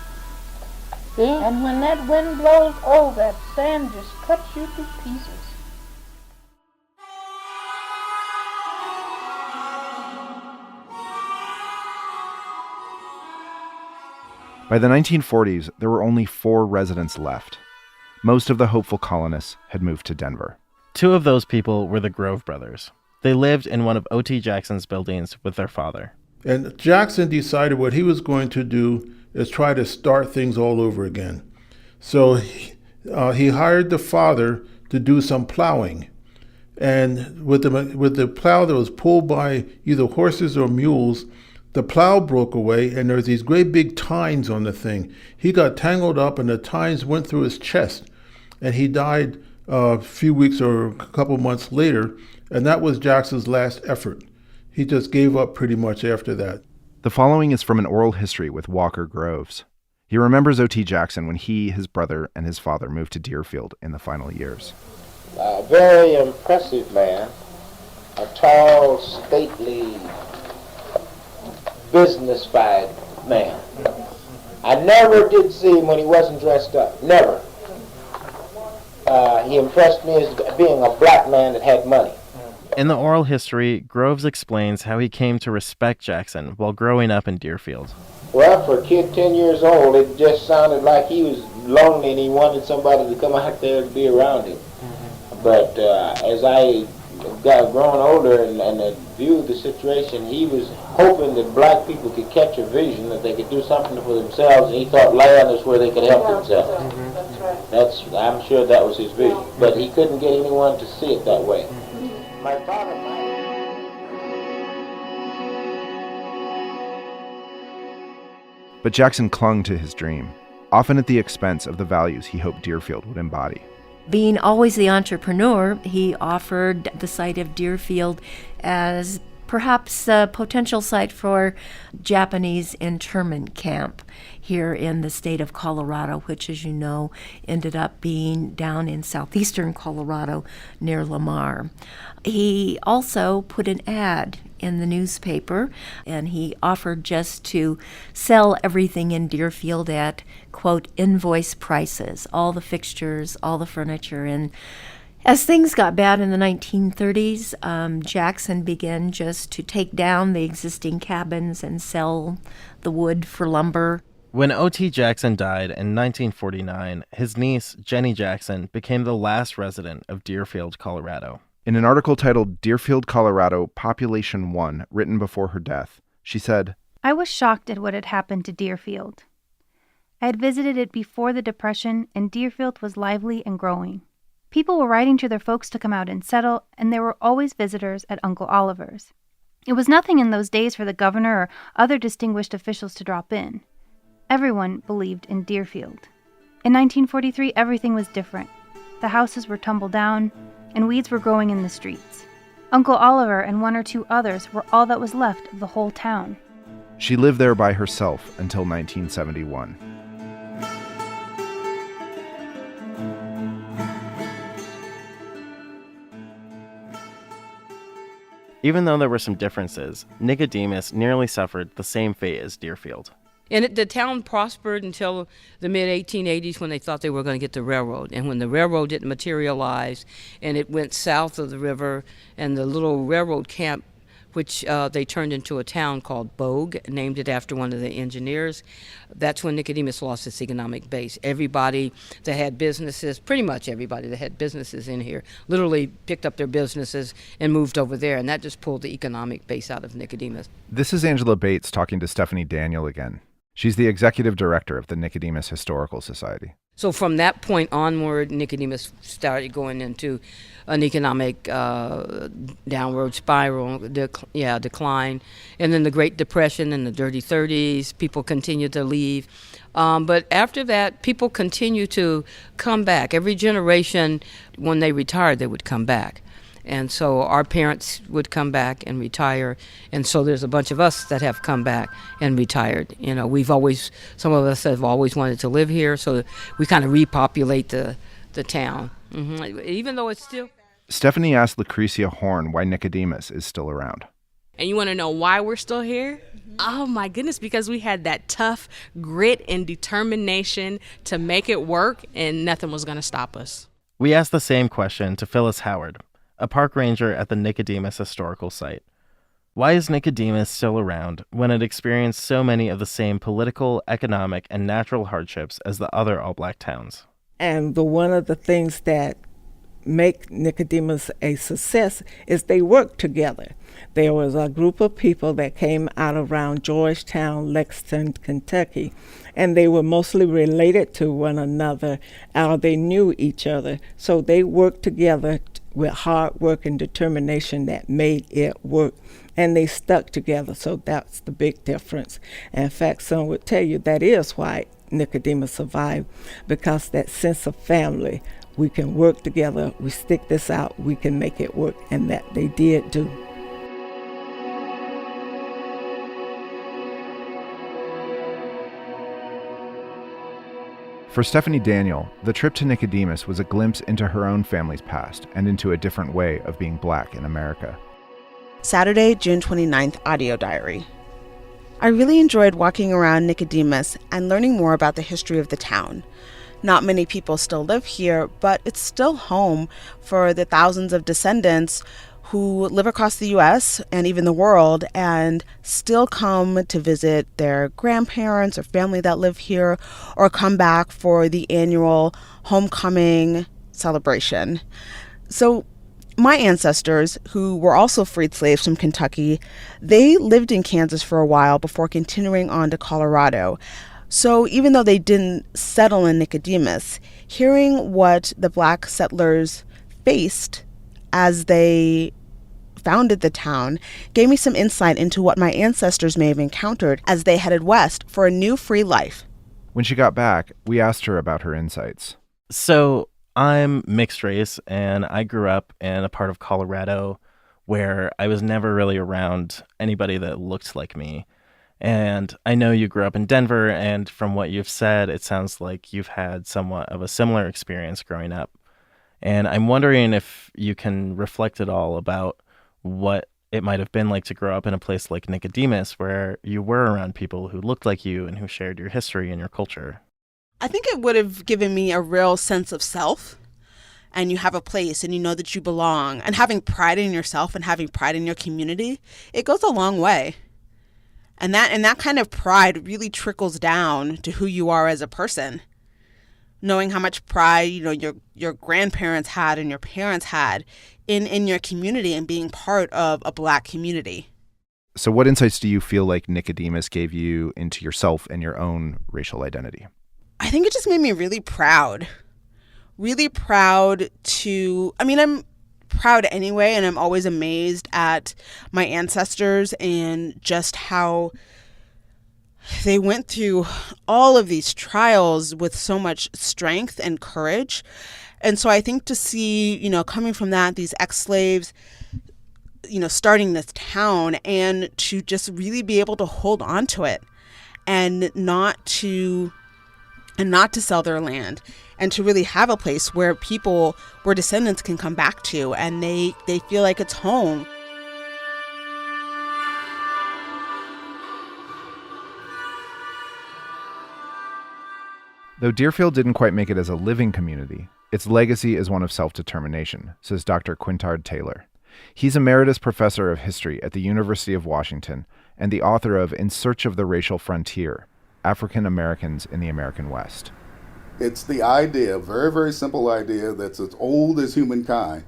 Yeah. And when that wind blows, oh, that sand just cuts you to pieces. By the 1940s, there were only 4 residents left. Most of the hopeful colonists had moved to Denver. 2 of those people were the Grove brothers. They lived in one of O.T. Jackson's buildings with their father. And Jackson decided what he was going to do is try to start things all over again. So he hired the father to do some plowing. And with the plow that was pulled by either horses or mules, the plow broke away, and there's these great big tines on the thing. He got tangled up, and the tines went through his chest, and he died a few weeks or a couple months later, and that was Jackson's last effort. He just gave up pretty much after that. The following is from an oral history with Walker Groves. He remembers O.T. Jackson when he, his brother, and his father moved to Deerfield in the final years. A very impressive man, a tall, stately, business-fied man. I never did see him when he wasn't dressed up. Never. He impressed me as being a black man that had money. In the oral history, Groves explains how he came to respect Jackson while growing up in Deerfield. Well, for a kid 10 years old, it just sounded like he was lonely and he wanted somebody to come out there and be around him. But as I got grown older and viewed the situation, he was hoping that black people could catch a vision that they could do something for themselves, and he thought land is where they could help themselves. That's right. I'm sure that was his vision, but he couldn't get anyone to see it that way. My father But Jackson clung to his dream, often at the expense of the values he hoped Deerfield would embody. Being always the entrepreneur, he offered the site of Deerfield as perhaps a potential site for Japanese internment camp here in the state of Colorado, which, as you know, ended up being down in southeastern Colorado near Lamar. He also put an ad in the newspaper, and he offered just to sell everything in Deerfield at, quote, invoice prices, all the fixtures, all the furniture. And as things got bad in the 1930s, Jackson began just to take down the existing cabins and sell the wood for lumber. When O.T. Jackson died in 1949, his niece, Jenny Jackson, became the last resident of Deerfield, Colorado. In an article titled Deerfield, Colorado, Population 1, written before her death, she said, I was shocked at what had happened to Deerfield. I had visited it before the Depression, and Deerfield was lively and growing. People were writing to their folks to come out and settle, and there were always visitors at Uncle Oliver's. It was nothing in those days for the governor or other distinguished officials to drop in. Everyone believed in Deerfield. In 1943, everything was different. The houses were tumbled down, and weeds were growing in the streets. Uncle Oliver and one or two others were all that was left of the whole town. She lived there by herself until 1971. Even though there were some differences, Nicodemus nearly suffered the same fate as Deerfield. And the town prospered until the mid-1880s when they thought they were going to get the railroad. And when the railroad didn't materialize and it went south of the river, and the little railroad camp, which they turned into a town called Bogue, named it after one of the engineers, that's when Nicodemus lost its economic base. Everybody that had businesses, pretty much everybody that had businesses in here, literally picked up their businesses and moved over there, and that just pulled the economic base out of Nicodemus. This is Angela Bates talking to Stephanie Daniel again. She's the executive director of the Nicodemus Historical Society. So from that point onward, Nicodemus started going into an economic downward spiral, decline. And then the Great Depression and the Dirty 30s, people continued to leave. But after that, people continued to come back. Every generation, when they retired, they would come back. And so our parents would come back and retire. And so there's a bunch of us that have come back and retired. You know, some of us have always wanted to live here, so we kind of repopulate the town. Mm-hmm. Even though it's still... Stephanie asked LueCresea Horne why Nicodemus is still around. And you want to know why we're still here? Mm-hmm. Oh my goodness, because we had that tough grit and determination to make it work, and nothing was going to stop us. We asked the same question to Phyllis Howard, a park ranger at the Nicodemus Historical Site. Why is Nicodemus still around when it experienced so many of the same political, economic, and natural hardships as the other all-black towns? And one of the things that make Nicodemus a success is they work together. There was a group of people that came out around Georgetown, Lexington, Kentucky, and they were mostly related to one another. They knew each other, so they worked together with hard work and determination that made it work. And they stuck together, so that's the big difference. And in fact, some would tell you that is why Nicodemus survived, because that sense of family. We can work together, we stick this out, we can make it work, and that they did do. For Stephanie Daniel, the trip to Nicodemus was a glimpse into her own family's past and into a different way of being Black in America. Saturday, June 29th, audio diary. I really enjoyed walking around Nicodemus and learning more about the history of the town. Not many people still live here, but it's still home for the thousands of descendants who live across the U.S. and even the world and still come to visit their grandparents or family that live here, or come back for the annual homecoming celebration. So my ancestors, who were also freed slaves from Kentucky, they lived in Kansas for a while before continuing on to Colorado. So even though they didn't settle in Nicodemus, hearing what the Black settlers faced as they founded the town gave me some insight into what my ancestors may have encountered as they headed west for a new free life. When she got back, we asked her about her insights. So I'm mixed race, and I grew up in a part of Colorado where I was never really around anybody that looked like me. And I know you grew up in Denver, and from what you've said, it sounds like you've had somewhat of a similar experience growing up. And I'm wondering if you can reflect at all about what it might have been like to grow up in a place like Nicodemus, where you were around people who looked like you and who shared your history and your culture. I think it would have given me a real sense of self, and you have a place and you know that you belong, and having pride in yourself and having pride in your community, it goes a long way. And that kind of pride really trickles down to who you are as a person. Knowing how much pride, your grandparents had and your parents had in your community and being part of a Black community. So what insights do you feel like Nicodemus gave you into yourself and your own racial identity? I think it just made me really proud. Really proud I'm proud anyway, and I'm always amazed at my ancestors and just how they went through all of these trials with so much strength and courage. And so I think to see, coming from that, these ex-slaves, starting this town, and to just really be able to hold on to it and not to sell their land, and to really have a place where descendants can come back to, and they feel like it's home. Though Deerfield didn't quite make it as a living community, its legacy is one of self-determination, says Dr. Quintard Taylor. He's Emeritus Professor of History at the University of Washington and the author of In Search of the Racial Frontier, African Americans in the American West. It's the idea, very, very simple idea that's as old as humankind.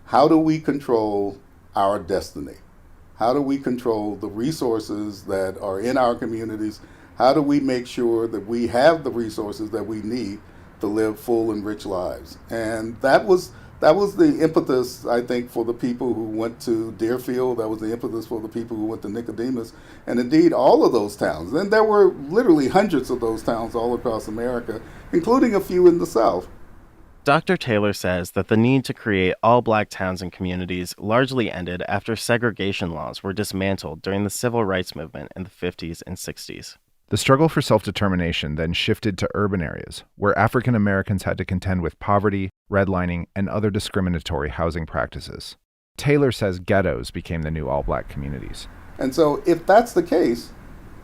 How do we control our destiny? How do we control the resources that are in our communities? How do we make sure that we have the resources that we need to live full and rich lives? And that was the impetus, I think, for the people who went to Deerfield. That was the impetus for the people who went to Nicodemus, and indeed all of those towns. And there were literally hundreds of those towns all across America, including a few in the South. Dr. Taylor says that the need to create all Black towns and communities largely ended after segregation laws were dismantled during the Civil Rights Movement in the 50s and 60s. The struggle for self-determination then shifted to urban areas, where African Americans had to contend with poverty, redlining, and other discriminatory housing practices. Taylor says ghettos became the new all-Black communities. And so if that's the case,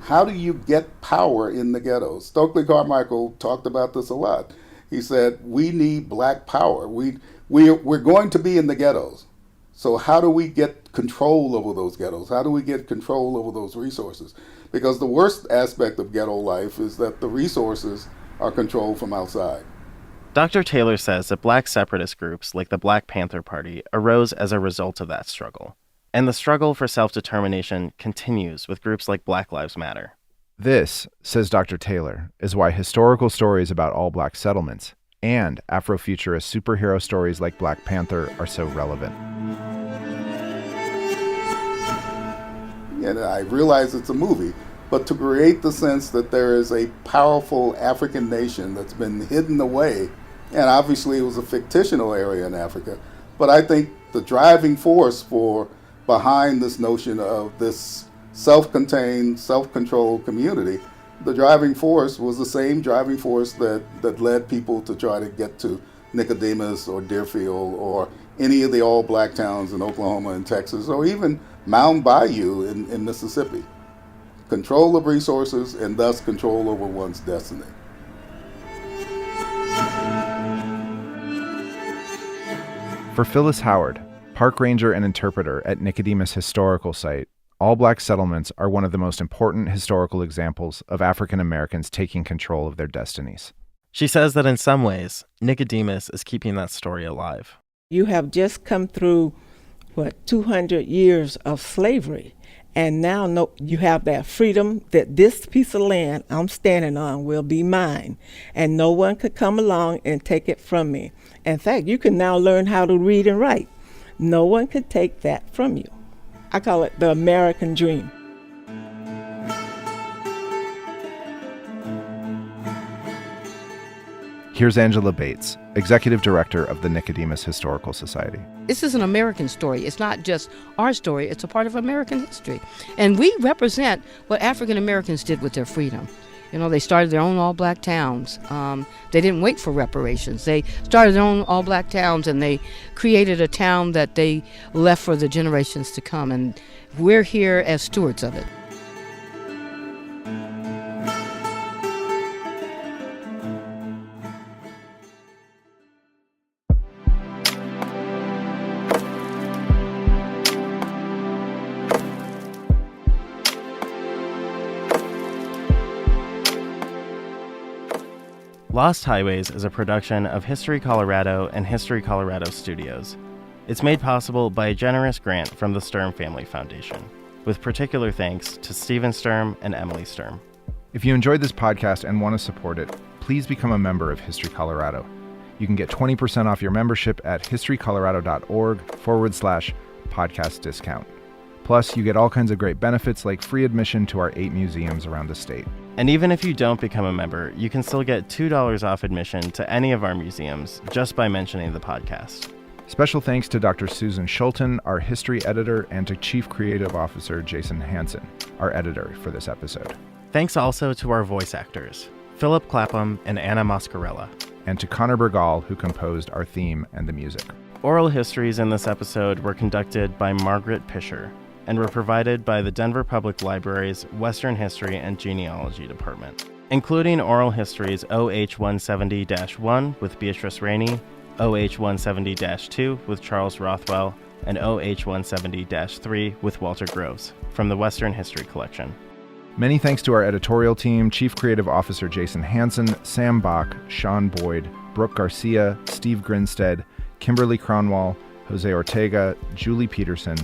how do you get power in the ghettos? Stokely Carmichael talked about this a lot. He said, we need Black power. We're going to be in the ghettos. So how do we get control over those ghettos? How do we get control over those resources? Because the worst aspect of ghetto life is that the resources are controlled from outside. Dr. Taylor says that Black separatist groups like the Black Panther Party arose as a result of that struggle. And the struggle for self-determination continues with groups like Black Lives Matter. This, says Dr. Taylor, is why historical stories about all Black settlements and Afrofuturist superhero stories like Black Panther are so relevant. And I realize it's a movie, but to create the sense that there is a powerful African nation that's been hidden away, and obviously it was a fictional area in Africa, but I think the driving force behind this notion of this self-contained, self-controlled community, the driving force was the same driving force that led people to try to get to Nicodemus or Deerfield or any of the all-Black towns in Oklahoma and Texas, or even Mound Bayou in Mississippi. Control of resources and thus control over one's destiny. For Phyllis Howard, park ranger and interpreter at Nicodemus Historical Site, all Black settlements are one of the most important historical examples of African Americans taking control of their destinies. She says that in some ways, Nicodemus is keeping that story alive. You have just come through 200 years of slavery, and now you have that freedom that this piece of land I'm standing on will be mine, and no one could come along and take it from me. In fact, you can now learn how to read and write. No one could take that from you. I call it the American dream. Here's Angela Bates, Executive Director of the Nicodemus Historical Society. This is an American story. It's not just our story. It's a part of American history. And we represent what African Americans did with their freedom. You know, they started their own all-black towns. They didn't wait for reparations. They started their own all-black towns, and they created a town that they left for the generations to come. And we're here as stewards of it. Lost Highways is a production of History Colorado and History Colorado Studios. It's made possible by a generous grant from the Sturm Family Foundation, with particular thanks to Stephen Sturm and Emily Sturm. If you enjoyed this podcast and want to support it, please become a member of History Colorado. You can get 20% off your membership at historycolorado.org/podcast discount. Plus, you get all kinds of great benefits like free admission to our 8 museums around the state. And even if you don't become a member, you can still get $2 off admission to any of our museums just by mentioning the podcast. Special thanks to Dr. Susan Schulten, our history editor, and to Chief Creative Officer Jason Hansen, our editor for this episode. Thanks also to our voice actors, Philip Clapham and Anna Moscarella. And to Connor Bergal, who composed our theme and the music. Oral histories in this episode were conducted by Margaret Pisher and were provided by the Denver Public Library's Western History and Genealogy Department, including oral histories OH-170-1 with Beatrice Rainey, OH-170-2 with Charles Rothwell, and OH-170-3 with Walter Groves from the Western History Collection. Many thanks to our editorial team, Chief Creative Officer Jason Hansen, Sam Bach, Sean Boyd, Brooke Garcia, Steve Grinstead, Kimberly Cronwall, Jose Ortega, Julie Peterson,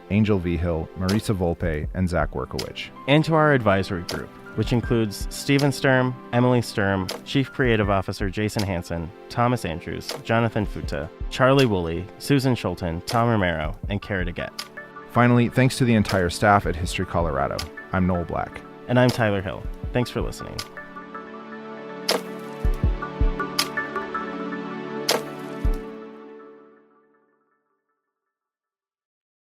Angel Vigil, Marisa Volpe, and Zach Workowicz. And to our advisory group, which includes Stephen Sturm, Emily Sturm, Chief Creative Officer Jason Hansen, Thomas Andrews, Jonathan Futa, Charlie Woolley, Susan Schulten, Tom Romero, and Kara DeGette. Finally, thanks to the entire staff at History Colorado. I'm Noel Black. And I'm Tyler Hill. Thanks for listening.